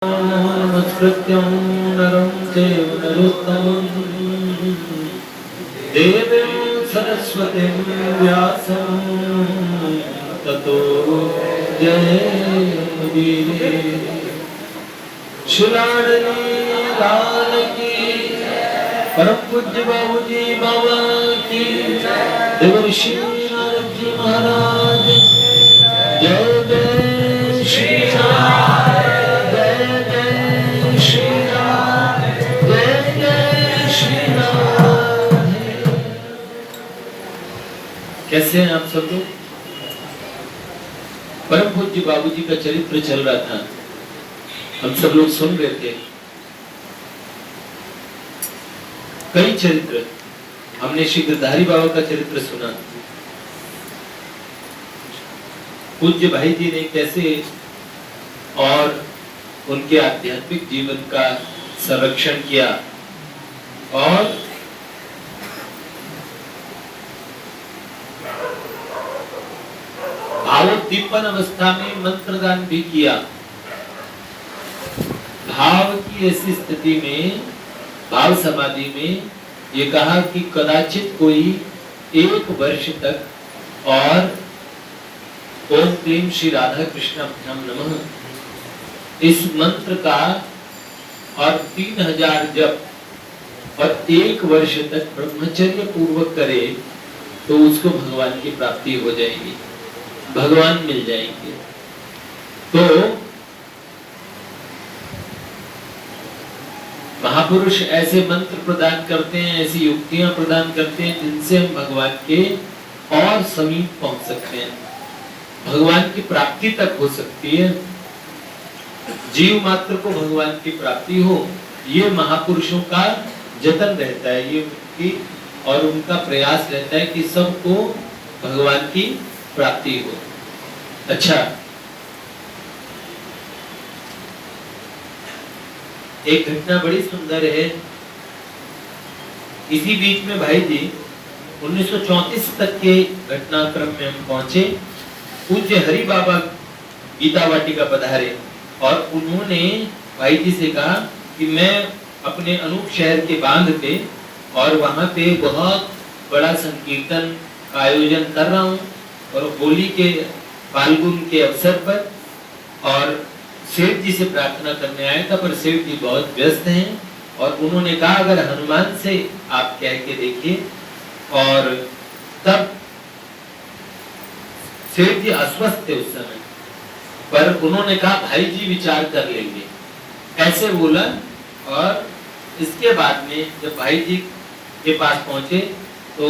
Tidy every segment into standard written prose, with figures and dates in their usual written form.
नमस्कृत्यं नरं चैव नरोत्तमं देवीं सरस्वतीं व्यासं ततो जयमुदीरये। शिलामणि लाल की, परम पूज्य बाबूजी बाबा की, देवर्षि नारद जी महाराज जय जय श्री राम, जय जय श्री राम, जय जय श्री राम। कैसे हैं आप सब लोग? परम पूज्य बाबूजी का चरित्र चल रहा था, हम सब लोग सुन रहे थे। कई चरित्र हमने श्री गिरधारी बाबा का चरित्र सुना। पूज्य भाई जी ने कैसे और उनके आध्यात्मिक जीवन का संरक्षण किया और भावोद्दीपन अवस्था में मंत्रदान भी किया। भाव की ऐसी स्थिति में, भाव समाधि में ये कहा कि कदाचित कोई 1 वर्ष तक और ओम क्लीम श्री राधा कृष्णाभ्याम नमः इस मंत्र का और 3000 जप और 1 वर्ष तक ब्रह्मचर्य पूर्वक करे तो उसको भगवान की प्राप्ति हो जाएगी, भगवान मिल जाएंगे। तो महापुरुष ऐसे मंत्र प्रदान करते हैं, ऐसी युक्तियां प्रदान करते हैं जिनसे हम भगवान के और समीप पहुंच सकते हैं, भगवान की प्राप्ति तक हो सकती है। जीव मात्र को भगवान की प्राप्ति हो, ये महापुरुषों का जतन रहता है, ये उनकी और उनका प्रयास रहता है कि सबको भगवान की प्राप्ति हो। अच्छा, एक घटना बड़ी सुंदर है। इसी बीच में भाई जी 1934 तक के घटनाक्रम में हम पहुंचे। पूज्य हरि बाबा गीता वाटिका पधारे और उन्होंने भाई जी से कहा कि मैं अपने अनूप शहर के बांध पे और वहां पे बहुत बड़ा संकीर्तन का आयोजन कर रहा हूँ और होली के फाल्गुन के अवसर पर, और सेठ जी से प्रार्थना करने आया था, पर सेठ जी बहुत व्यस्त हैं और उन्होंने कहा अगर हनुमान से आप कह के देखिए। और तब सेठ जी अस्वस्थ थे उस समय, पर उन्होंने कहा भाई जी विचार कर लेंगे, ऐसे बोला। और इसके बाद में जब भाई जी के पास पहुंचे तो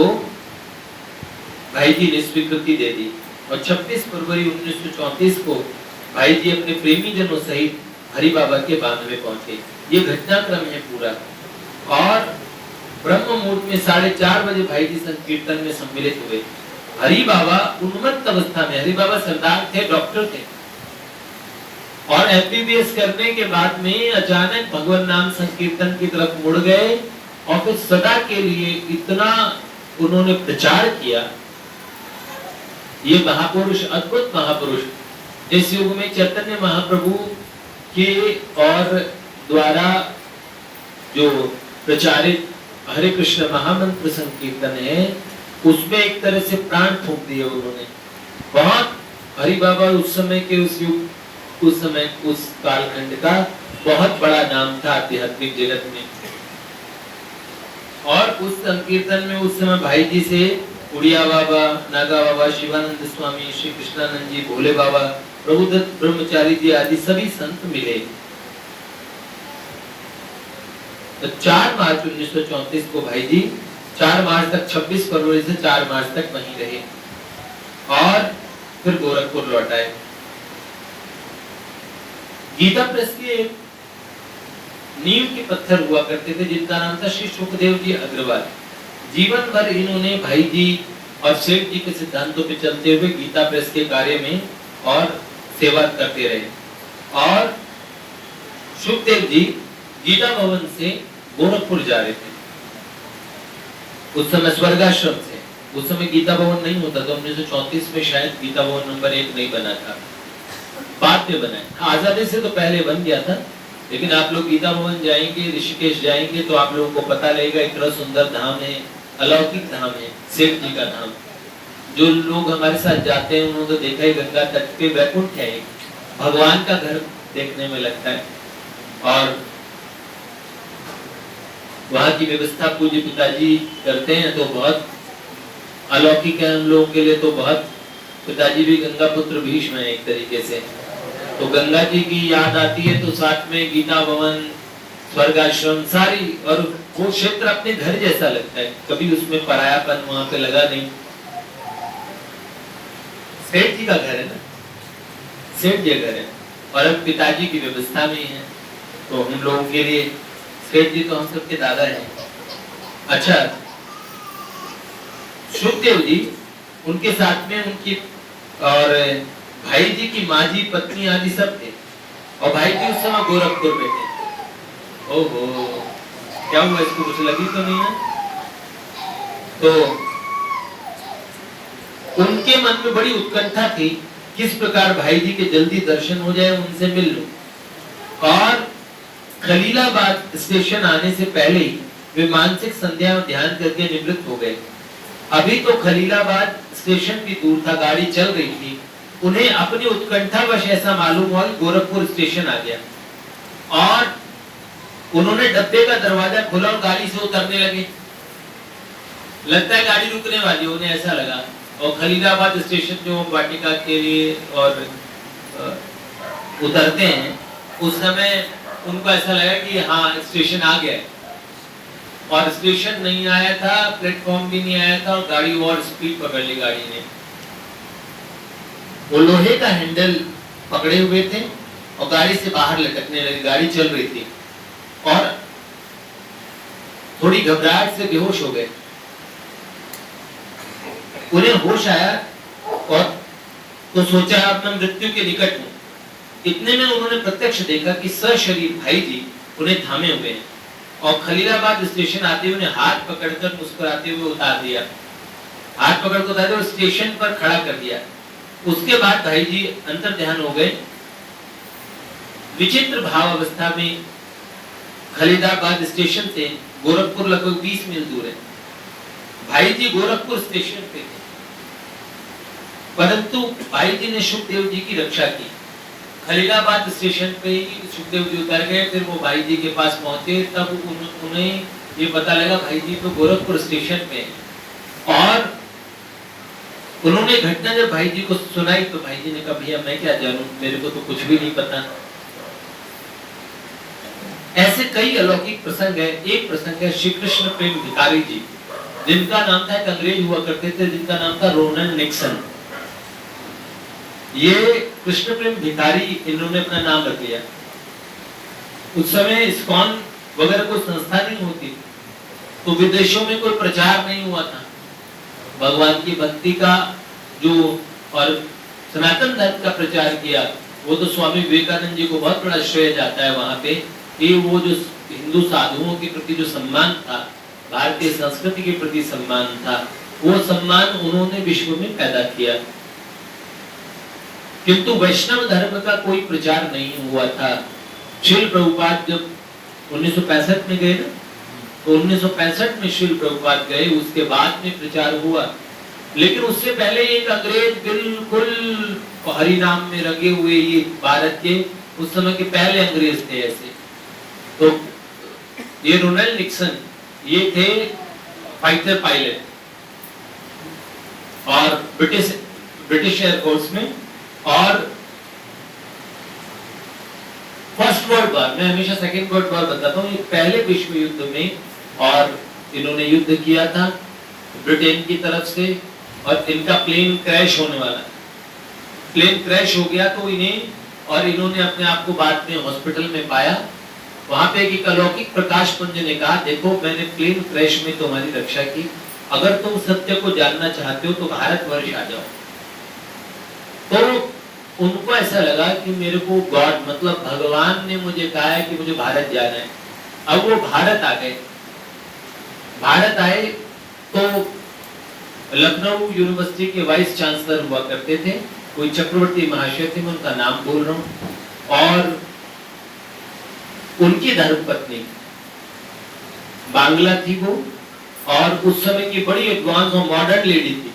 भाई जी ने स्वीकृति दे दी और 26 फरवरी 1934 को भाई जी अपने प्रेमी जनों सहित हरि बाबा के बांध में पहुंचे। ये घटनाक्रम है पूरा। और ब्रह्म मुहूर्त में 4:30 बजे भाई जी संकीर्तन में सम्मिलित हुए। हरि बाबा उन्मत्त अवस्था में, हरि बाबा सरदार थे, डॉक्टर थे, और एमबीबीएस करने के बाद में अचानक भगवान नाम संकीर्तन की तरफ मुड़ गए और फिर सदा के लिए इतना उन्होंने प्रचार किया। ये महापुरुष, अद्भुत महापुरुष, इस युग में चैतन्य महाप्रभु के और द्वारा जो प्रचारित हरे कृष्ण महामंत्र संकीर्तन है, उसमें एक तरह से प्राण फूंक दिए उन्होंने। बहुत हरि बाबा उस समय के उस युग, उस समय उस कालखंड का बहुत बड़ा नाम था आध्यात्मिक जगत में। और उस संकीर्तन में उस समय भाई जी से उड़िया बाबा, नागा बाबा, शिवानंद स्वामी, श्री कृष्णानंद जी, भोले बाबा, प्रभुदत्त ब्रह्मचारी जी आदि सभी संत मिले। तो 4 मार्च 1934 को भाई जी 4 मार्च तक, 26 फरवरी से 4 मार्च तक वहीं रहे और फिर गोरखपुर लौट आए। गीता प्रेस के नींव के पत्थर हुआ करते थे जिनका नाम था श्री सुखदेव जी अग्रवाल। जीवन भर इन्होंने भाई जी और सेठ जी के सिद्धांतों पे चलते हुए गीता प्रेस के कार्य में और सेवा करते रहे। और सुखदेव जी गीता भवन से गोरखपुर जा रहे थे। उस समय स्वर्गाश्रम से, उस समय गीता भवन नहीं होता था। 1934 में शायद गीता भवन नंबर 1 नहीं बना था, बाद में बना है। आजादी से तो पहले बन गया था, लेकिन आप लोग गीता भवन जाएंगे, ऋषिकेश जाएंगे तो आप लोगों को पता लगेगा इतना सुंदर धाम है, अलौकिक धाम है, सेठ जी का धाम। जो लोग हमारे साथ जाते हैं उन्होंने तो देखा ही, गंगा तट पे वैकुंठ है, भगवान का घर देखने में लगता है। और वहाँ की व्यवस्था पूज्य पिताजी करते हैं तो बहुत अलौकिक है हम लोगों के लिए। तो बहुत, पिताजी भी गंगा पुत्र भीष्म है एक तरीके से। तो गंगा जी की याद आती है तो साथ में गीता भवन, स्वर्ग आश्रम सारी, और वो क्षेत्र अपने घर जैसा लगता है, कभी उसमें परायापन वहां पे लगा नहीं। सेठ जी का घर है ना, सेठ जी घर है, और अब पिताजी की व्यवस्था में है तो हम लोगों के लिए सेठ जी तो हम सबके दादा हैं। अच्छा, सुखदेव जी उनके साथ में उनकी और भाई जी की माँ जी, पत्नी आदि सब थे, और भाई जी उस समय गोरखपुर में थे। ओहो, क्या हुआ, इसको कुछ लगी तो नहीं है? तो उनके मन में बड़ी उत्कंठा थी किस प्रकार भाई जी के जल्दी दर्शन हो जाए, उनसे मिल लो। और खलीलाबाद स्टेशन आने से पहले ही वे मानसिक संध्या में ध्यान करके निवृत्त हो गए। अभी तो खलीलाबाद स्टेशन भी दूर था, गाड़ी चल रही थी। उन्हें अपनी उत्कंठावश ऐसा मालूम हुआ गोरखपुर स्टेशन आ गया, और उन्होंने डब्बे का दरवाजा खोला और गाड़ी से उतरने लगे। लगता है गाड़ी रुकने वाली, उन्हें ऐसा लगा। और खलीलाबाद स्टेशन जो वाटिका के लिए और उतरते हैं, उस समय उनको ऐसा लगा कि हाँ स्टेशन आ गया, और स्टेशन नहीं आया था, प्लेटफॉर्म भी नहीं आया था, और गाड़ी और स्पीड पकड़ ली गाड़ी ने। वो लोहे का हैंडल पकड़े हुए थे और गाड़ी से बाहर लटकने लगे, गाड़ी चल रही थी, और थोड़ी घबराहट से बेहोश हो गए। उन्हें होश आया और तो सोचा अब मैं मृत्यु के निकट हूं। इतने में उन्होंने प्रत्यक्ष देखा कि सशरीर भाई जी उन्हें थामे हुए हैं, और खलीलाबाद स्टेशन आते हुए उन्हें हाथ पकड़कर मुस्कुराते हुए उतार दिया, हाथ पकड़ कर उतार दिया और स्टेशन पर खड़ा कर दिया। उसके बाद भाई जी अंतर ध्यान हो गए। विचित्र भाव अवस्था में खलीलाबाद स्टेशन से गोरखपुर लगभग 20 मील दूर है। भाई जी गोरखपुर स्टेशन पे थे, परंतु भाई जी ने सुखदेव जी की रक्षा की। खलीलाबाद स्टेशन पे ही सुखदेव जी उतर गए, फिर वो भाई जी के पास पहुंचे, तब उन्हें ये पता लगा भाई जी तो गोरखपुर स्टेशन पे हैं। और उन्होंने घटना जब भाई जी को सुनाई तो भाई जी ने कहा भैया मैं क्या जानूं, मेरे को तो कुछ भी नहीं पता। ऐसे कई अलौकिक प्रसंग है। एक प्रसंग है श्री कृष्ण प्रेम भिखारी जी, जिनका नाम था, एक अंग्रेज हुआ करते थे जिनका नाम था रोनल्ड निक्सन। ये कृष्ण प्रेम भिखारी इन्होंने अपना नाम रख लिया। उस समय इस्कॉन वगैरह कोई संस्था नहीं होती, तो विदेशों में कोई प्रचार नहीं हुआ था भगवान की भक्ति का, जो और सनातन धर्म का प्रचार किया वो तो स्वामी विवेकानंद जी को बहुत बड़ा श्रेय जाता है वहां पे, कि वो जो हिंदू साधुओं के प्रति जो सम्मान था, भारतीय संस्कृति के प्रति सम्मान था, वो सम्मान उन्होंने विश्व में पैदा किया। किंतु वैष्णव धर्म का कोई प्रचार नहीं हुआ था। श्रील प्रभुपाद जब 1965 में गए ना, तो 1965 में श्रील प्रभुपाद गए, उसके बाद में प्रचार हुआ। लेकिन उससे पहले एक अंग्रेज बिल्कुल हरि नाम में रंगे हुए, ये भारत के उस समय के पहले अंग्रेज थे ऐसे। तो ये रोनाल्ड निक्सन, ये थे फाइटर पायलट और ब्रिटिश एयरफोर्स में, और फर्स्ट वर्ल्ड वॉर, मैं हमेशा सेकेंड वर्ल्ड वॉर बताता हूँ, पहले विश्व युद्ध में, और इन्होंने युद्ध किया था ब्रिटेन की तरफ से, और इनका प्लेन क्रैश होने वाला, प्लेन क्रैश हो गया तो इन्हें, और इन्होंने अपने आप को बाद में हॉस्पिटल में पाया। वहां पे एक अलौकिक प्रकाश पुंज ने कहा देखो मैंने प्लेन क्रैश में तुम्हारी रक्षा की, अगर तुम सत्य को जानना चाहते हो तो भारतवर्ष आ जाओ। तो उनको ऐसा लगा कि मेरे को गॉड मतलब भगवान ने मुझे कहा है कि मुझे भारत जाना है। अब वो भारत आ गए। भारत आए तो लखनऊ यूनिवर्सिटी के वाइस चांसलर हुआ करते थे, कोई चक्रवर्ती महाशय थे, मैं उनका नाम बोल रहा हूँ, और उनकी धर्मपत्नी बांग्ला थी वो, और उस समय की बड़ी एडवांस और मॉडर्न लेडी थी।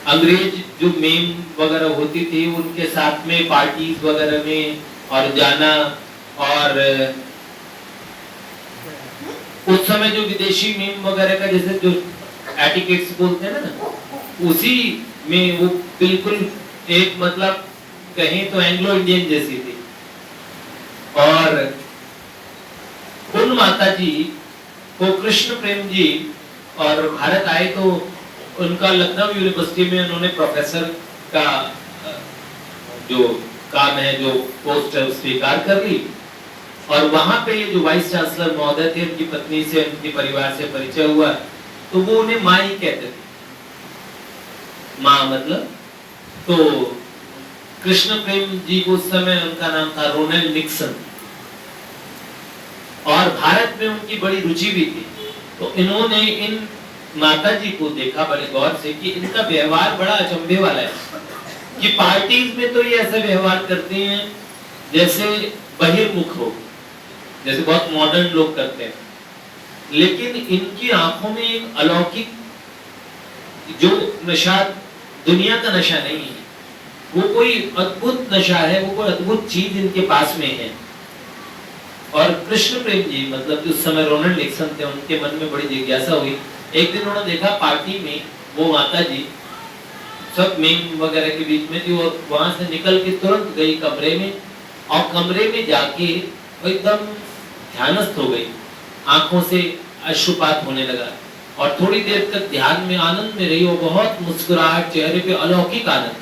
अंग्रेज जो मेम वगैरह होती थी उनके साथ में पार्टीज वगैरह में और जाना, और उस समय जो विदेशी मेम वगैरह का जैसे जो एटिकेट्स बोलते हैं ना, उसी में वो बिल्कुल एक मतलब कहें तो एंग्लो इंडियन जैसी थी। और उन माता जी को कृष्ण प्रेम जी और भारत आए तो उनका लखनऊ यूनिवर्सिटी में उन्होंने प्रोफेसर का जो काम है, जो पोस्ट है, स्वीकार कर ली। और वहां पे ये जो वाइस चांसलर महोदय थे, उनकी पत्नी से, उनके परिवार से परिचय हुआ, तो वो उन्हें माँ ही कहते थे, माँ मतलब। तो कृष्ण प्रेम जी को उस समय उनका नाम था रोनाल्ड निक्सन, और भारत में उनकी बड़ी रुचि भी थी। तो इन्होंने इन माता जी को देखा बड़े गौर से कि इनका व्यवहार बड़ा अचंभे वाला है, कि पार्टीज में तो ये ऐसा व्यवहार करते हैं जैसे बहिर्मुख हो, जैसे बहुत मॉडर्न लोग करते हैं, लेकिन इनकी आंखों में एक अलौकिक जो नशा, दुनिया का नशा नहीं है, वो कोई अद्भुत नशा है, वो कोई अद्भुत चीज इनके पास में है। और कृष्ण प्रेम जी मतलब जो समय रोनाल्ड निक्सन थे, उनके मन में बड़ी जिज्ञासा हुई। एक दिन उन्होंने देखा पार्टी में वो माता जी सब मेम वगैरह के बीच में थी, और वहां से निकल के तुरंत गई कमरे में, और कमरे में जाके एकदम ध्यानस्थ हो गई, आंखों से अश्रुपात होने लगा, और थोड़ी देर तक ध्यान में आनंद में रही, वो बहुत मुस्कुराहट, चेहरे पे अलौकिक आनंद।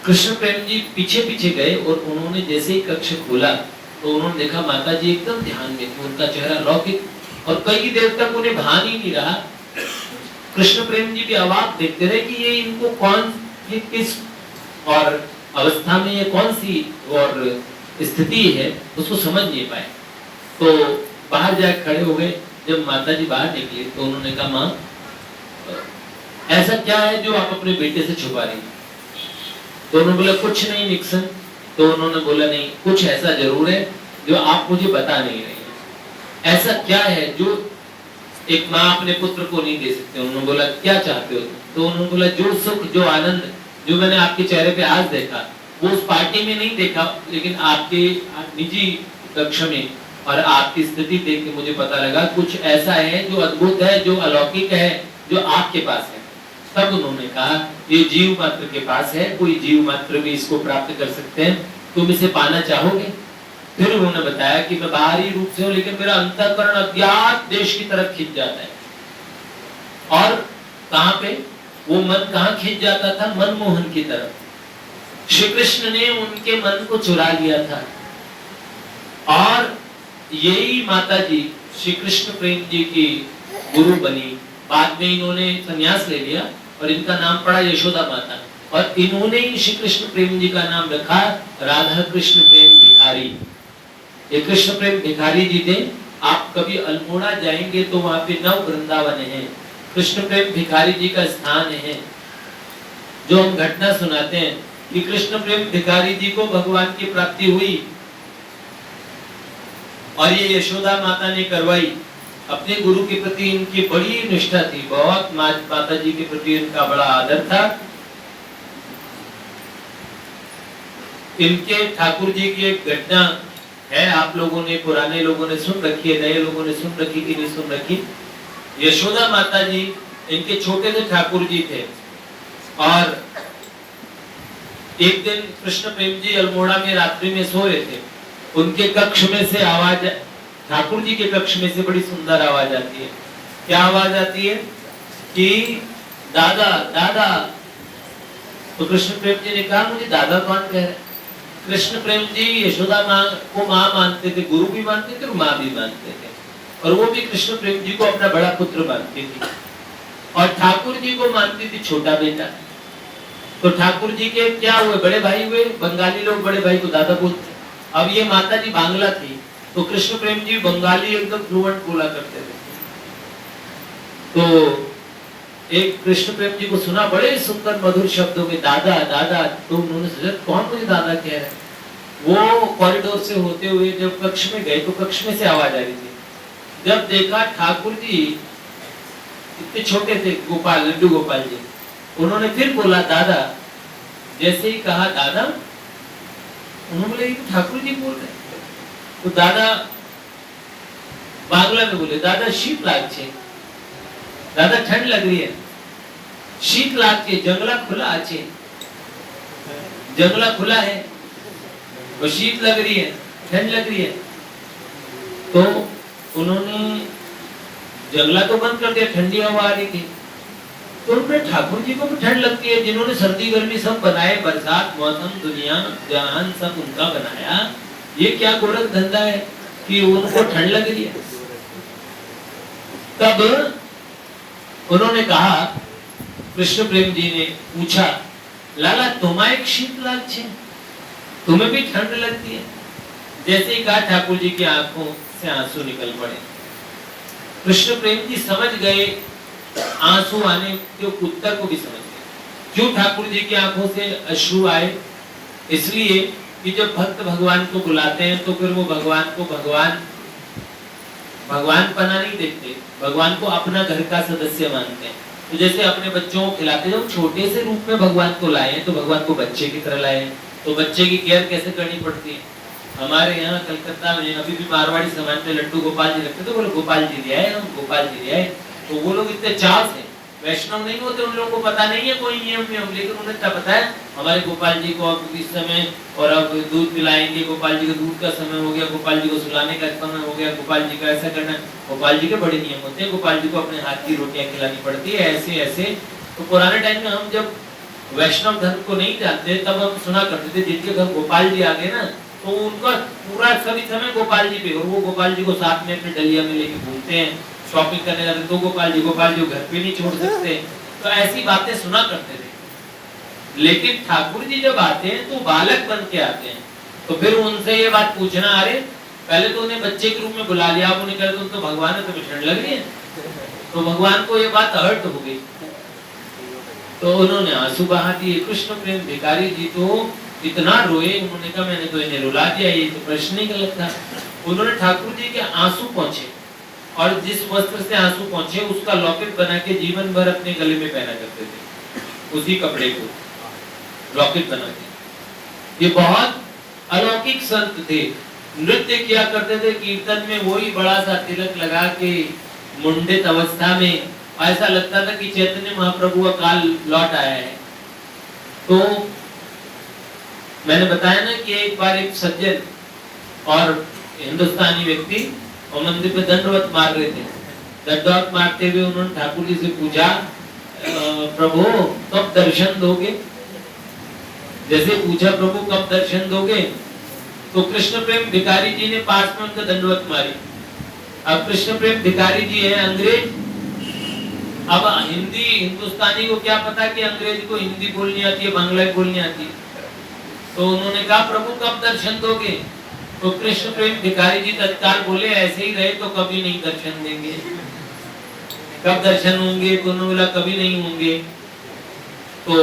कृष्ण प्रेम जी पीछे पीछे गए, और उन्होंने जैसे ही कक्ष खोला तो उन्होंने देखा माता जी एकदम ध्यान में थी, उनका चेहरा अलौकिक, और कई देर तक उन्हें भान ही नहीं रहा। कृष्ण प्रेम जी भी अवाक देखते रहे कि ये इनको कौन, ये किस और अवस्था में, ये कौन सी और स्थिति है, उसको समझ नहीं पाए। तो बाहर जाके खड़े हो गए। जब माता जी बाहर निकली तो उन्होंने कहा, माँ ऐसा क्या है जो आप अपने बेटे से छुपा रही हैं? तो उन्होंने बोला कुछ नहीं निक्सन। तो उन्होंने बोला नहीं, कुछ ऐसा जरूर है जो आप मुझे बता नहीं रही हैं। ऐसा क्या है जो एक माँ अपने पुत्र को नहीं दे सकती? उन्होंने बोला क्या चाहते हो? तो उन्होंने बोला जो सुख, जो आनंद जो मैंने आपके चेहरे पे आज देखा, वो उस पार्टी में नहीं देखा, लेकिन आपके निजी कक्ष में, और आपकी स्थिति देख के मुझे पता लगा कुछ ऐसा है जो अद्भुत है, जो अलौकिक है, जो आपके पास है। तब उन्होंने कहा ये जीव मात्र के पास है, कोई जीव मात्र भी इसको प्राप्त कर सकते हैं, तुम इसे पाना चाहोगे? फिर उन्होंने बताया कि मैं बाहरी रूप से हूं, लेकिन मेरा अंतःकरण अज्ञात देश की तरफ खिंच जाता है। और कहां पे वो मन कहां खिंच जाता था? मनमोहन की तरफ। श्री कृष्ण ने उनके मन को चुरा लिया था, और यही माता जी श्री कृष्ण प्रेम जी की गुरु बनी। बाद में इन्होंने संन्यास ले लिया और इनका नाम पड़ा यशोदा माता, और इन्होंने ही श्री कृष्ण प्रेम जी का नाम रखा राधा कृष्ण प्रेम भिखारी। ये कृष्ण प्रेम भिखारी जी थे। आप कभी अल्मोड़ा जाएंगे तो वहां पे नव वृंदावन है, कृष्ण प्रेम भिखारी जी का स्थान है। जो हम घटना सुनाते हैं कि कृष्ण प्रेम भिखारी जी को भगवान की प्राप्ति हुई, और ये यशोदा माता ने करवाई। अपने गुरु के प्रति इनकी बड़ी निष्ठा थी, बहुत माता जी के प्रति इनका बड़ा आदर था। इनके ठाकुर जी की एक घटना है, आप लोगों ने, पुराने लोगों ने सुन रखी है, नए लोगों ने सुन रखी कि नहीं सुन रखी। यशोदा माता जी इनके छोटे से ठाकुर जी थे, और एक दिन कृष्ण प्रेम जी अल्मोड़ा में रात्रि में सो रहे थे। उनके कक्ष में से आवाज, ठाकुर जी के कक्ष में से बड़ी सुंदर आवाज आती है। क्या आवाज आती है? कि दादा दादा। तो कृष्ण प्रेम जी ने कहा मुझे दादा कौन कह रहा है? कृष्ण प्रेम जी यशोदा माँ को माँ मानते थे, गुरु भी मानते थे और माँ भी मानते थे, और वो भी कृष्ण प्रेम जी को अपना बड़ा पुत्र मानती थी, और ठाकुर जी को मानती थी छोटा बेटा। तो ठाकुर जी के क्या हुए? बड़े भाई हुए। बंगाली लोग बड़े भाई को दादा बोलते। अब ये माता जी बांग्ला थी, तो कृष्ण प्रेम जी बंगाली एकदम फ्लुएंट बोला करते थे। तो एक कृष्ण प्रेम जी को सुना बड़े सुंदर मधुर शब्दों में दादा दादा। तो उन्होंने सोचा कौन मुझे दादा कह रहा है? वो कॉरिडोर से होते हुए जब कक्ष में गए तो कक्ष में से आवाज आ रही थी। जब देखा ठाकुर जी इतने छोटे थे, गोपाल, लड्डू गोपाल जी, उन्होंने फिर बोला दादा। जैसे ही कहा दादा, उन्होंने बोले ठाकुर जी बोल रहे। तो दादा बांग्ला में बोले दादा शीत लागছে, दादा ठंड लग रही है, शीत लागছে, जंगला खुला আছে, जंगला खुला है और शीत लग रही है, ठंड लग रही है। तो उन्होंने जंगला तो बंद कर दिया, ठंडी हवा आ रही थी। तो उन्होंने ठाकुर जी को भी ठंड लगती है, जिन्होंने सर्दी गर्मी सब बनाए, बरसात मौसम दुनिया जहान सब उनका बनाया, ये क्या गोरख धंधा है कि उनको ठंड लग रही है। तब उन्होंने कहा, कृष्ण प्रेम जी ने पूछा, लाला तुम्हारे शीत लागছে, तुम्हें भी ठंड लगती है? जैसे ही कहा ठाकुर जी की आंखों से आंसू निकल पड़े। कृष्ण प्रेम जी समझ गए, आंसू आने के उत्तर को भी समझ गए। क्यों ठाकुर जी की आंखों से अश्रु आए? इसलिए कि जब भक्त भगवान को बुलाते हैं तो फिर वो भगवान को भगवान पना नहीं देखते, भगवान को अपना घर का सदस्य मानते हैं। तो जैसे अपने बच्चों को खिलाते, जब छोटे से रूप में भगवान को लाए तो भगवान को बच्चे की तरह लाए, तो बच्चे की केयर कैसे करनी पड़ती है। हमारे यहाँ कलकत्ता में अभी भी मारवाड़ी समाज में लड्डू गोपाल जी रखते, तो बोले गोपाल जी ले आए, हम गोपाल जी ले आए। तो वो लोग इतने चाव से, वैष्णव नहीं होते, उन लोगों को पता नहीं है कोई नियम, लेकिन उन्हें क्या पता है हमारे गोपाल जी को अब इस समय और अब दूध पिलाएंगे, गोपाल जी का दूध का समय हो गया, गोपाल जी को सुलाने का समय हो गया, गोपाल जी का ऐसा करना। गोपाल जी के बड़े नियम होते हैं, गोपाल जी को अपने हाथ की रोटियां खिलानी पड़ती है, ऐसे ऐसे। तो पुराने टाइम में हम जब वैष्णव धर्म को नहीं जानते तब हम सुना करते थे, जिनके घर गोपाल जी आ गए ना तो उनका पूरा सभी समय गोपाल जी पे, और वो गोपाल जी को साथ में अपने डलिया में लेके घूमते हैं, शॉपिंग करने जाते तो गोपाल जी को घर पे नहीं छोड़ सकते। तो ऐसी बातें सुना करते थे। लेकिन ठाकुर जी जब आते हैं तो बालक बन के आते हैं, तो फिर उनसे ये बात पूछना, अरे पहले तो उन्हें बच्चे के रूप में बुला लिया, आप उन्हें कहते तो भगवान है, तुम्हें ठंड लग रही है। तो भगवान को ये बात हर्ट हो गई, तो उन्होंने आंसू बहा दिए। कृष्ण प्रेम भिखारी जी तो इतना रोए, उन्होंने कहा मैंने तो इन्हें रुला दिया, ये तो प्रश्न ही गलत था। उन्होंने ठाकुर जी के आंसू पहुंचे और जिस वस्त्र से आंसू पहुंचे उसका लॉकेट बना के जीवन भर अपने गले में पहना करते थे, उसी कपड़े को लॉकेट बना के। ये बहुत अलौकिक संत थे, नृत्य किया करते थे कीर्तन में, वही बड़ा सा तिलक लगा के मुंडित अवस्था में, ऐसा लगता था कि चैतन्य महाप्रभु का काल लौट आया है। तो मैंने बताया ना कि एक बार एक सज्जन और हिंदुस्तानी व्यक्ति और मंदिर पे दंडवत मार रहे थे। दंडवत मारते हुए उन्होंने ठाकुर जी से पूछा, प्रभु कब दर्शन दोगे? जैसे पूछा प्रभु कब दर्शन दोगे, तो कृष्ण प्रेम भिखारी जी ने पास में उनका दंडवत मारी। अब कृष्ण प्रेम भिखारी जी है अंग्रेज, अब हिंदी हिंदुस्तानी को क्या पता कि अंग्रेज को हिंदी बोलनी आती है, बांग्ला बोलनी आती है। तो उन्होंने कहा प्रभु कब दर्शन दोगे? तो कृष्ण प्रेम भिखारी जी तत्काल बोले, ऐसे ही रहे तो कभी नहीं दर्शन देंगे। कब दर्शन होंगे? तो उन्होंने बोला कभी नहीं होंगे। तो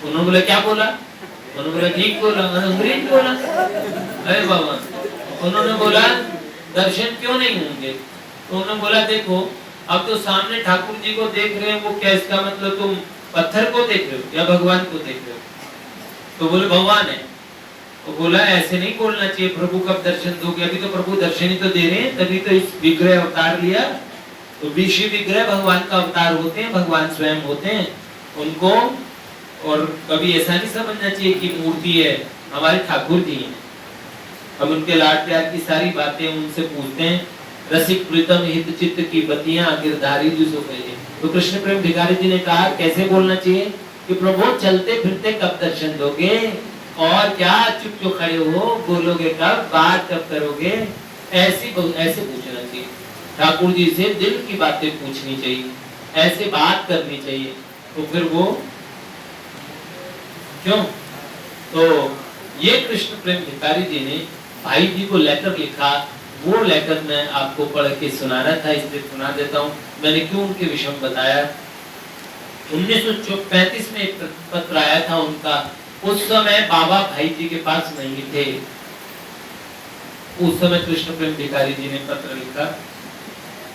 उन्होंने बोला क्या बोला? उन्होंने बोला ठीक बोला, अंग्रेज बोला। अरे बाबा, उन्होंने बोला दर्शन क्यों नहीं होंगे? तो उन्होंने बोला देखो, अब तो सामने ठाकुर जी को देख रहे हैं, वो क्या, इसका मतलब तुम पत्थर को देख रहे हो या भगवान को देख रहे हो? तो बोले भगवान है। तो बोला ऐसे नहीं बोलना चाहिए, प्रभु कब दर्शन दोगे? अभी तो प्रभु दर्शन ही तो दे रहे हैं, तभी तो इस विग्रह अवतार लिया। तो विश्व विग्रह भगवान का अवतार होते हैं, भगवान स्वयं होते हैं उनको। और कभी ऐसा नहीं समझना चाहिए कि मूर्ति है, हमारे ठाकुर जी हैं। हम उनके लाड प्यार की सारी बातें उनसे पूछते हैं। रसिक प्रीतम हित चित्त की बतियां गिरधारी जिसो कहे। तो कृष्ण प्रेम भिखारी जी ने कहा कैसे बोलना चाहिए कि प्रभु चलते फिरते कब दर्शन दोगे, और क्या चुप जो खड़े हो, बोलोगे कब, बात कब करोगे? ऐसे पूछना चाहिए। ठाकुर जी से दिल की बातें पूछनी चाहिए, ऐसे बात करनी चाहिए। तो फिर वो क्यों? तो ये कृष्ण प्रेम भिखारी जी ने भाई जी को लेटर लिखा, वो लेटर मैं आपको पढ़ के सुनाना था, इसलिए सुना देता हूँ। मैंने क्यों उनके विषय में बताया। 1935 में एक पत्र आया था उनका उस समय बाबा भाई जी के पास नहीं थे। उस समय कृष्ण प्रेम भिखारी जी ने पत्र लिखा,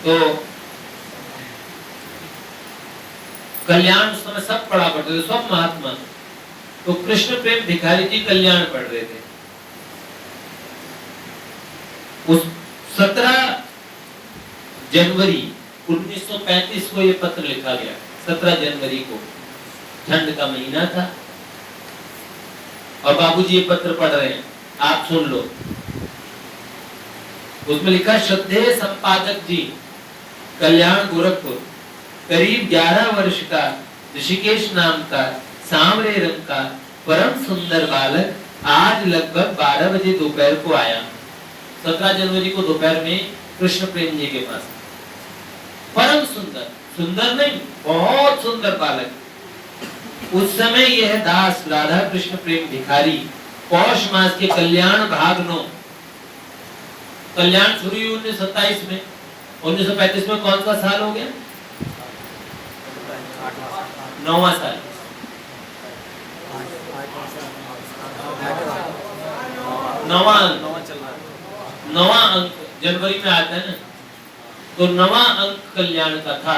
तो कल्याण उस समय सब पढ़ा पढ़ते थे, सब महात्मा। तो कृष्ण प्रेम भिखारी जी कल्याण पढ़ रहे थे। उस 17 जनवरी 1935 को ये पत्र लिखा गया। 17 जनवरी को, ठंड का महीना था, और बाबूजी ये पत्र पढ़ रहे हैं, आप सुन लो। उसमें लिखा, श्रद्धेय संपादक जी, कल्याण गोरखपुर, करीब 11 वर्ष का ऋषिकेश नाम का सांवरे रंग का परम सुंदर बालक आज लगभग 12 बजे दोपहर को आया। 17 जनवरी को दोपहर में कृष्ण प्रेम जी के पास। परम सुंदर, सुंदर नहीं, बहुत सुंदर बालक। उस समय यह दास राधा कृष्ण प्रेम भिखारी पौष मास के कल्याण भाग 9, कल्याण शुरू हुई 1927 में, 1935 में कौन सा साल हो गया? 9वां साल। 9वां अंक जनवरी में आता है ना, तो 9वां अंक कल्याण का था,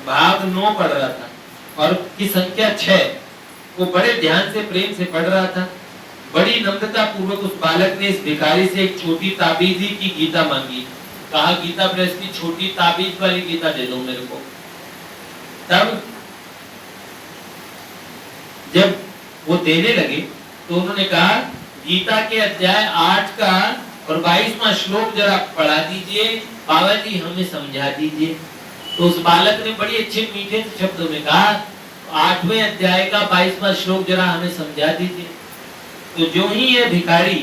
भाग 9 पढ़ रहा था, और की संख्या 6। वो बड़े ध्यान से प्रेम से पढ़ रहा था। बड़ी नम्रता पूर्वक उस बालक ने इस भिखारी से एक छोटी ताबीजी की गीता मांगी। कहा, गीता प्रेस की छोटी ताबीज वाली गीता दे दो मेरे को। तब जब वो देने लगे तो उन्होंने कहा, गीता के अध्याय 8 का और 22वां श्लोक जरा पढ़ा दीजिए, बाबा जी हमें समझा दीजिए। तो उस बालक ने बड़ी अच्छे मीठे शब्दों में कहा, 8वें अध्याय का 22वां श्लोक जरा हमें समझा दीजिए। तो जो ही ये भिखारी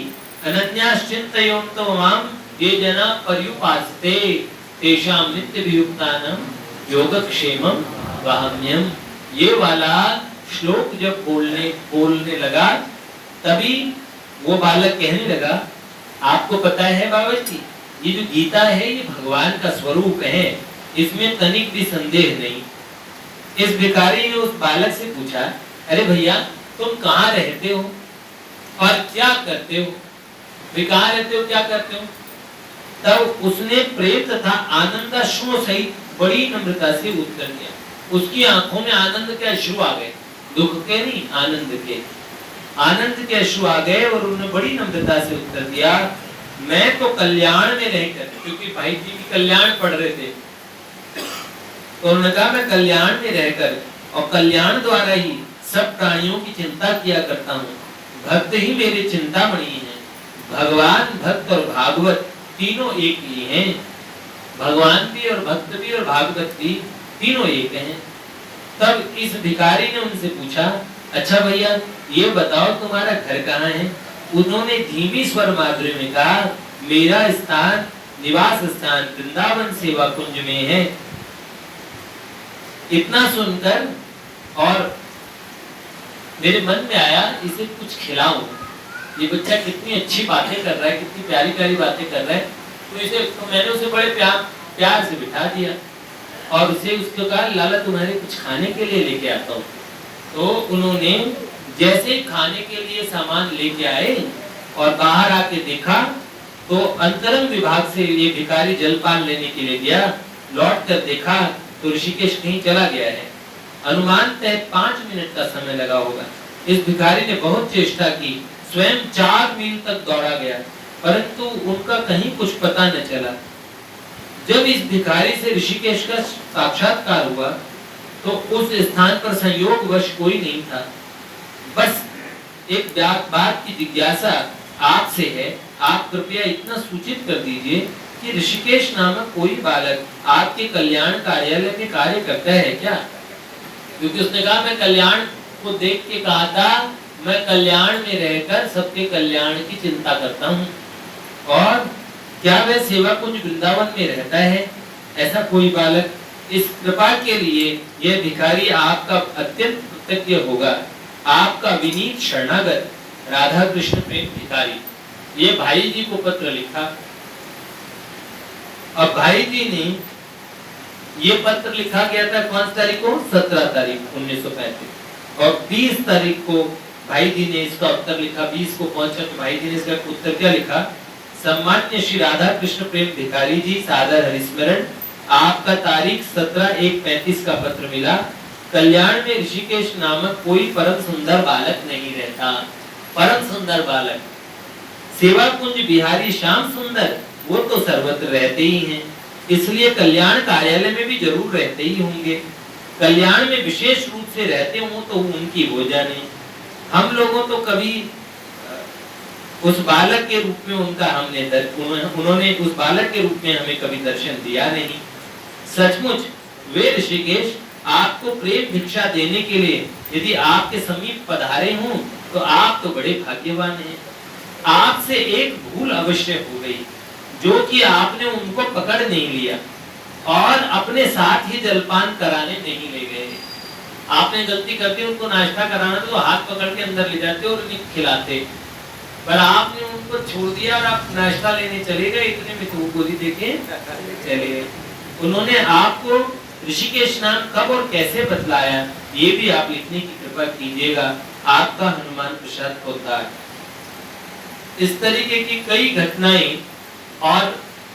अनन्याश्चिन्तयन्तो माम ये जना पर्युपासते तेषां नित्यभियुक्तानां योगक्षेमं वहाम्यहम्, ये वाला श्लोक जब बोलने लगा, तभी वो बालक कहने लगा, आपको पता है बाबा जी, ये जो गीता है ये भगवान का स्वरूप है, इसमें तनिक भी संदेह नहीं। इस भिखारी ने उस बालक से पूछा, अरे भैया तुम कहाँ रहते हो और क्या करते हो? कहाँ रहते हो, क्या करते हो? तब उसने प्रेम तथा आनंदाश्रुओं सहित बड़ी नम्रता से उत्तर दिया। उसकी आंखों में आनंद के अश्रु आ गए, दुख के नहीं, आनंद के अश्रु आ गए, और उन्होंने बड़ी नम्रता से उत्तर दिया, मैं तो कल्याण में रहकर, क्योंकि भाई जी भी कल्याण पढ़ रहे थे, तो उन्होंने कहा मैं कल्याण में रहकर और कल्याण द्वारा ही सब प्राणियों की चिंता किया करता हूँ। भक्त ही मेरे चिंतामणि हैं। भगवान, भक्त और भागवत तीनों एक ही हैं। भगवान भी और भक्त भी और भागवत भी तीनों एक हैं। तब इस भिखारी ने उनसे पूछा, अच्छा भैया ये बताओ तुम्हारा घर कहाँ है? उन्होंने धीमी स्वर माधुर्य में कहा, मेरा स्थान, निवास स्थान वृंदावन सेवा कुंज में है। इतना सुनकर और मेरे मन में आया, इसे कुछ खिलाऊं। ये बच्चा कितनी अच्छी बातें कर रहा है, कितनी प्यारी प्यारी बातें कर रहा है। तो मैंने उसे बड़े प्यार से बिठा दिया और उसको कहा, लाला तुम्हारे कुछ खाने के लिए लेके आता हूँ। तो उन्होंने जैसे खाने के लिए सामान लेके आए और बाहर आके देखा, तो अंतरंग विभाग से ये भिखारी जलपान लेने के लिए गया। लौट कर देखा तो ऋषिकेश कहीं चला गया है। अनुमानतः 5 मिनट का समय लगा होगा। इस भिखारी ने बहुत चेष्टा की, स्वयं 4 मील तक दौड़ा गया, परंतु उनका कहीं कुछ पता न चला। जब इस भिखारी से ऋषिकेश का साक्षात्कार हुआ तो उस स्थान पर संयोगवश कोई नहीं था। बस एक बात की जिज्ञासा आपसे है, आप कृपया इतना सूचित कर दीजिए कि ऋषिकेश नामक कोई बालक आपके कल्याण कार्यालय में कार्य करता है क्या? क्योंकि उसने कहा, मैं कल्याण को देख के कहा था, मैं कल्याण में रहकर सबके कल्याण की चिंता करता हूँ। और क्या वह सेवा कुंज वृंदावन में रहता है? ऐसा कोई बालक? इस कृपा के लिए यह भिखारी आपका अत्यंत कृतज्ञ होगा। आपका विनीत शरणागत, राधा कृष्ण प्रेम भिखारी। ये भाई जी को पत्र लिखा। अब भाई जी ने ये पत्र लिखा गया था कौन सी तारीख को? 17 तारीख 1935, और 20 तारीख को भाई जी ने इसका उत्तर लिखा, 20 को पहुंचा तो भाई जी ने इसका उत्तर क्या लिखा, सम्मान्य श्री राधा कृष्ण प्रेम भिखारी जी, सादर हरिस्मरण, आपका तारीख 17/1/35 का पत्र मिला। कल्याण में ऋषिकेश नामक कोई परम सुंदर बालक नहीं रहता। परम सुंदर बालक, सेवा कुंज बिहारी श्याम सुंदर, वो तो सर्वत्र रहते ही हैं, इसलिए कल्याण कार्यालय में भी जरूर रहते ही होंगे। कल्याण में विशेष रूप से रहते हो तो उनकी हो जाने। हम लोगों तो कभी उस बालक के रूप में उन्होंने उस बालक के रूप में हमें कभी दर्शन दिया नहीं। सचमुच वे ऋषिकेश आपको प्रेम भिक्षा देने के लिए यदि आपके समीप पधारे हों तो आप तो बड़े भाग्यवान हैं। आपसे एक भूल अवश्य हो गई, जो कि आपने उनको पकड़ नहीं लिया और अपने साथ ही जलपान कराने नहीं ले गए। आपने गलती करती, उनको नाश्ता कराना तो हाथ पकड़ के अंदर ले जाते और उन्हें खिलाते, पर आपने उनको छोड़ दिया और आप नाश्ता लेने चले गए, इतने में तो गोली देके चले गए। उन्होंने आपको ऋषिकेश नाम कब और कैसे बतलाया, ये भी आप लिखने की कृपा कीजिएगा, आपका हनुमान प्रसाद होता है। इस तरीके की कई घटनाएं और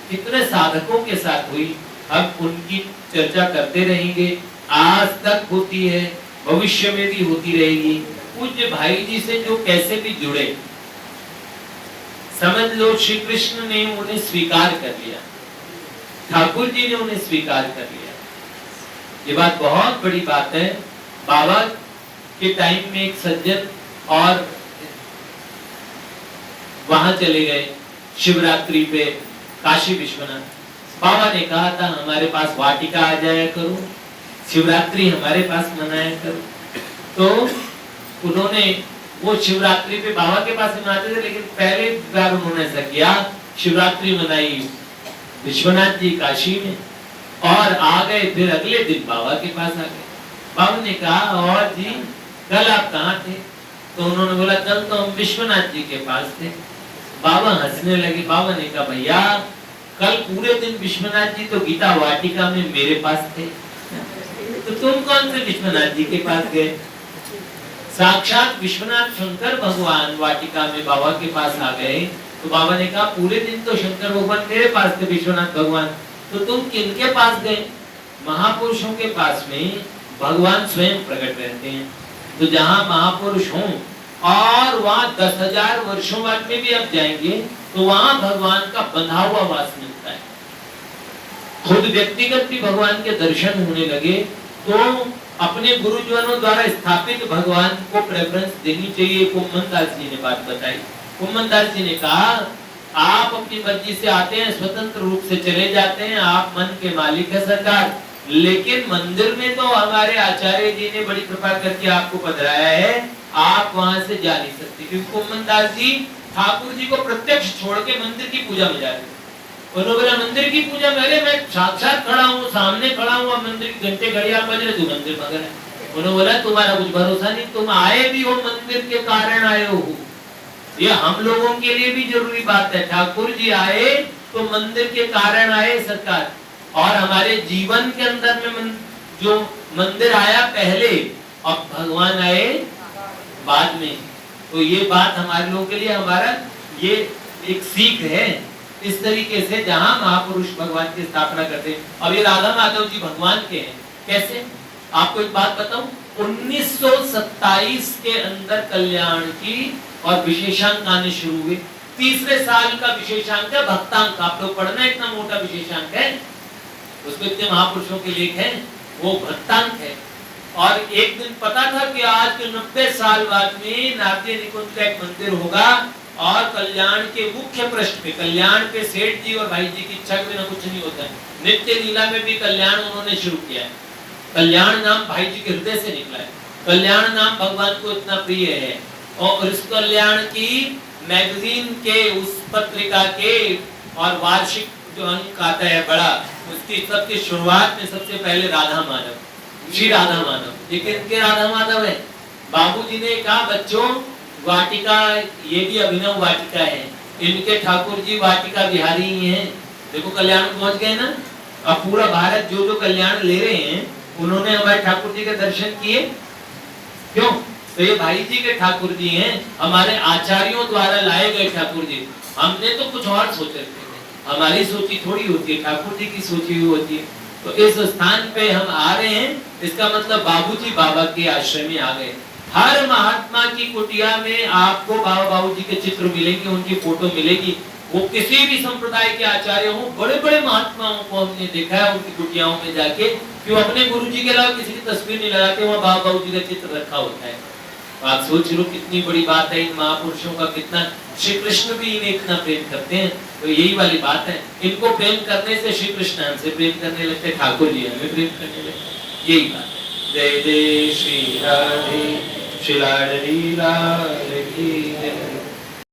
कितने साधकों के साथ हुई, अब उनकी चर्चा करते रहेंगे। आज तक होती है, भविष्य में भी होती रहेगी। पूज्य भाई जी से जो कैसे भी जुड़े, समझ लो श्री कृष्ण ने उन्हें स्वीकार कर लिया, ठाकुर जी ने उन्हें स्वीकार कर लिया। ये बात बहुत बड़ी बात है। बाबा के टाइम में एक सज्जन और वहां चले गए शिवरात्रि पे काशी विश्वनाथ। बाबा ने कहा था हमारे पास वाटिका आ जाया करो, शिवरात्रि हमारे पास मनाया करो। तो उन्होंने वो शिवरात्रि पे बाबा के पास मनाते थे, लेकिन पहले बार उन्होंने ऐसा किया, शिवरात्रि मनाई विश्वनाथ जी काशी में और आ गए, फिर अगले दिन बाबा के पास आ गए। बाबा ने कहा और जी कल आप कहाँ थे? तो उन्होंने बोला कल तो हम विश्वनाथ जी के पास थे। बाबा हंसने लगे। बाबा ने कहा भैया कल पूरे दिन विश्वनाथ जी तो गीता वाटिका में मेरे पास थे, तो तुम कौन से विश्वनाथ जी के पास गए? साक्षात विश्वनाथ शंकर भगवान वाटिका में बाबा के पास आ गए। तो बाबा ने कहा पूरे दिन तो शंकर भगवान मेरे पास थे, विश्वनाथ भगवान, तो तुम किनके पास गए? महापुरुषों के पास में भगवान स्वयं प्रकट रहते हैं। तो जहाँ महापुरुष हों और वहाँ 10,000 वर्षों बाद में भी आप जाएंगे तो वहाँ भगवान का बंधा हुआ वास मिलता है। खुद व्यक्तिगत भी भगवान के दर्शन होने लगे तो अपने गुरुजनों द्वारा स्थापित भगवान को प्रेफरेंस देनी चाहिए। कुम्मन दास जी ने बात बताई। कुम्मन दास जी ने कहा आप अपनी मर्जी से आते हैं, स्वतंत्र रूप से चले जाते हैं, आप मन के मालिक है सरकार, लेकिन मंदिर में तो हमारे आचार्य जी ने बड़ी कृपा करके आपको पधराया है, आप वहां से जा नहीं सकते। क्योंकि कुम्मन दास जी ठाकुर जी को प्रत्यक्ष छोड़ के मंदिर की पूजा में जाते। उन्होंने बोला मंदिर की पूजा में, अरे मैं साक्षात खड़ा हूँ, सामने खड़ा हूँ, मंदिर की घंटे घड़ियाल बज रहे, तू मंदिर मगर है। उन्होंने बोला तुम्हारा कुछ भरोसा नहीं, तुम आए भी हो मंदिर के कारण आए हो। ये हम लोगों के लिए भी जरूरी बात है। ठाकुर जी आए तो मंदिर के कारण आए सरकार, और हमारे जीवन के अंदर में जो मंदिर आया पहले और भगवान आए बाद में। तो ये बात हमारे लोगों के लिए हमारा ये एक सीख है। इस तरीके से जहां महापुरुष भगवान की स्थापना करते हैं। अब ये राधा माधव जी भगवान के हैं, कैसे? आपको एक बात बताऊं, 1927 के अंदर कल्याण की और विशेषांक आने शुरू हुए। तीसरे साल का विशेषांक है भक्तांक, आप लोग पढ़ना, इतना मोटा विशेषांक है, उसमें इतने महापुरुषों के लेख हैं, वो भक्तांक है। और एक दिन पता था कि आज के 90 साल बाद में नाट्य निकुंज का एक मंदिर होगा और कल्याण के मुख्य पृष्ठ पे, कल्याण पे सेठ जी और भाई जी की इच्छा के बिना कुछ नहीं होता है। नित्य लीला में भी कल्याण उन्होंने शुरू किया है। कल्याण नाम भाई जी के हृदय से निकला है। कल्याण नाम भगवान को इतना प्रिय है और इस कल्याण की मैगजीन के, उस पत्रिका के और वार्षिक जो अंक आता है बड़ा, उसकी सबकी शुरुआत में सबसे पहले राधा माधव, श्री राधा माधव। लेकिन इनके राधा माधव है। बाबूजी ने कहा बच्चों वाटिका ये भी अभिनव वाटिका है, इनके ठाकुर जी वाटिका बिहारी ही हैं। देखो कल्याण पहुंच गए ना। अब पूरा भारत जो जो कल्याण ले रहे हैं उन्होंने हमारे ठाकुर जी के दर्शन किए। क्यों? तो ये भाई जी के ठाकुर जी हैं, हमारे आचार्यों द्वारा लाए गए ठाकुर जी। हमने तो कुछ और सोच रखे थे, हमारी सोची थोड़ी होती है, ठाकुर जी की सोची हुई होती है। तो इस स्थान पे हम आ रहे हैं, इसका मतलब बाबूजी बाबा के आश्रम में आ गए। हर महात्मा की कुटिया में आपको बाबा बाबूजी के चित्र मिलेंगे, उनकी फोटो मिलेगी। वो किसी भी संप्रदाय के आचार्य हो, बड़े बड़े महात्माओं को हमने देखा है उनकी कुटियाओं में जाके कि वो अपने गुरुजी के अलावा किसी की तस्वीर नहीं लगाते, वहाँ बाबा बाबूजी का चित्र रखा होता है। तो आप सोच लो कितनी बड़ी बात है इन महापुरुषों का, कितना श्री कृष्ण भी इन्हें इतना प्रेम करते हैं। तो यही वाली बात है, इनको प्रेम करने से श्री कृष्ण हमसे प्रेम करने लगते, ठाकुर जी हमें प्रेम करने लगते, यही बात है। जय जय श्री राधे, श्री लाडली लाल की जय।